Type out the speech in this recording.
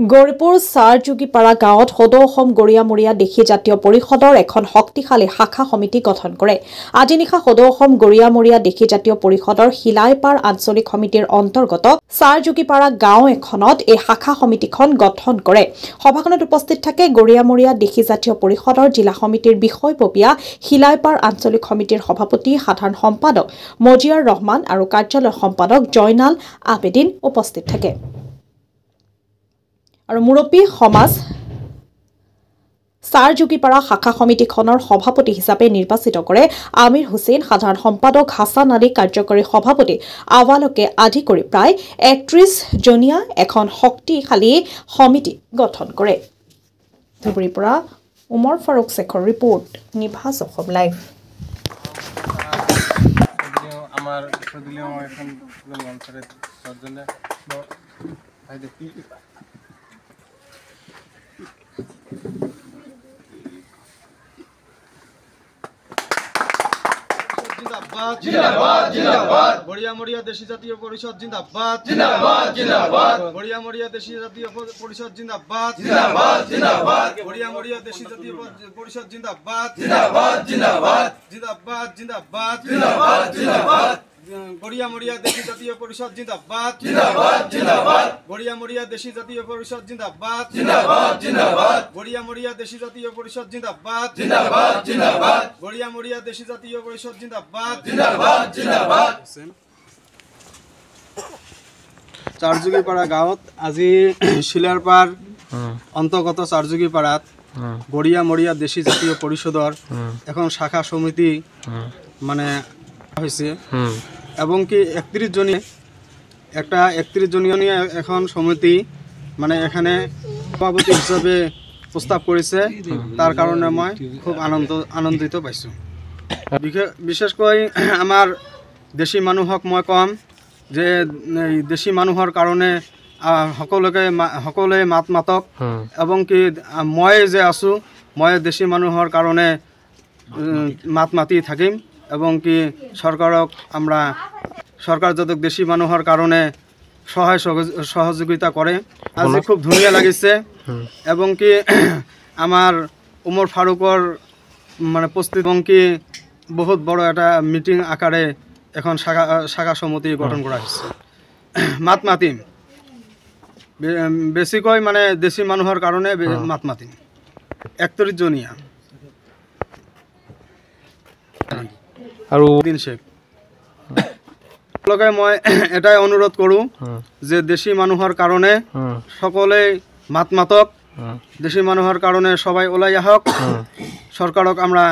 গৌৰীপুৰ চাৰযোগীপাৰা গাঁৱত সদৌ অসম গৰিয়ামৰীয়া দেশী জাতীয় পৰিষদৰ এখন শক্তিশালী শাখা সমিতি গঠন কৰে। আজি নিশা সদৌ অসম গৰিয়ামৰীয়া দেশী জাতীয় পৰিষদৰ শিলাইপাৰ আঞ্চলিক সমিতিৰ অন্তৰ্গত চাৰযোগীপাৰা গাঁও এখনত এই শাখা সমিতিখন গঠন কৰে। সভাখনত উপস্থিত থাকে গৰিয়ামৰীয়া দেশী জাতীয় পৰিষদৰ জিলা সমিতিৰ বিষয়ববীয়া, শিলাইপাৰ আঞ্চলিক সমিতিৰ সভাপতি, সাধাৰণ সম্পাদক মজিয়াৰ ৰহমান আৰু কাৰ্যালয় সম্পাদক জয়নাল আবেদিন উপস্থিত থাকে। আৰু মুৰব্বী সমাজ চাৰযোগীপাৰা শাখা সমিতিখনৰ সভাপতি হিচাপে নিৰ্বাচিত কৰে আমিৰ হুছেইন, সাধাৰণ সম্পাদক হাছান আলী, কাৰ্যকৰী সভাপতি আৱালকে আদি কৰি প্ৰায় ৩১ জনীয়া এখন শক্তিশালী সমিতি গঠন কৰে। ধুবুৰীৰ পৰা উমৰ ফাৰুক শেখৰ ৰিপৰ্ট, নিভাজ অসম লাইভ। আমার সদলীয় এখন মঞ্চের জন্য জিন্দাবাদ জিন্দাবাদ জিন্দাবাদ গরিয়ামরিয়া দেশী জাতীয় পরিষদ জিন্দাবাদ জিন্দাবাদ জিন্দাবাদ গরিয়ামরিয়া দেশী জাতীয় পরিষদ জিন্দাবাদ জিন্দাবাদ জিন্দাবাদ গরিয়ামরিয়া দেশী জাতীয় পরিষদ জিন্দাবাদ জিন্দাবাদ জিন্দাবাদ জিন্দাবাদ জিন্দাবাদ জিন্দাবাদ জিন্দাবাদ গরিয়ামরিয়া দেশী জাতীয় পরিষদ জিন্দাবাদ জিন্দাবাদ জিন্দাবাদ গরিয়ামরিয়া দেশী জাতীয় পরিষদ জিন্দাবাদ জিন্দাবাদ জিন্দাবাদ গরিয়ামরিয়া দেশী জাতীয় পরিষদ জিন্দাবাদ জিন্দাবাদ জিন্দাবাদ গরিয়ামরিয়া দেশী জাতীয় পরিষদ জিন্দাবাদ জিন্দাবাদ জিন্দাবাদ। চাৰযোগীপাৰা গাঁৱত আজি শিলাইপাৰ অন্তৰ্গত চাৰযোগীপাৰাত গৰিয়ামৰিয়া দেশী জাতীয় পৰিষদৰ এখন শাখা সমিতি মানে হয়েছে এবং কি ৩১ জনীয়া এখন সমিতি মানে এখানে সভাপতি হিসাবে প্রস্তাব করেছে। তার কারণে মই খুব আনন্দিত পাইছো। বিশেষকৈ আমার দেশী মানুহক মই কম যে দেশী মানুহৰ কাৰণে সকলোৱে মাত মাতক এবং কি মই যে আছো মই দেশী মানুহৰ কাৰণে মাত মাতি থাকিম এবং কি সৰকাৰক আমৰা সৰকাৰ যাতে দেশী মানুহৰ কাৰণে সহায় সহযোগিতা কৰে। আজি খুব ধুনীয়া লাগিছে এবং কি আমাৰ উমৰ ফাৰুকৰ মানে উপস্থিত এবং কি বহুত বড় একটা মিটিং আকারে এখন শাখা সমিতি গঠন করা হয়েছে। মাত মাতিম বেছিকৈ মানে দেশী মানুহৰ কাৰণে মাত মাতিম ৩১ জনীয়া আৰু দিন শেখ লগে মই এটাই অনুৰোধ কৰোঁ যে দেশী মানুহৰ কাৰণে সকলোৱে মাত মাতক, দেশী মানুহৰ কাৰণে সবাই ওলাই আহক, সৰকাৰক আমৰা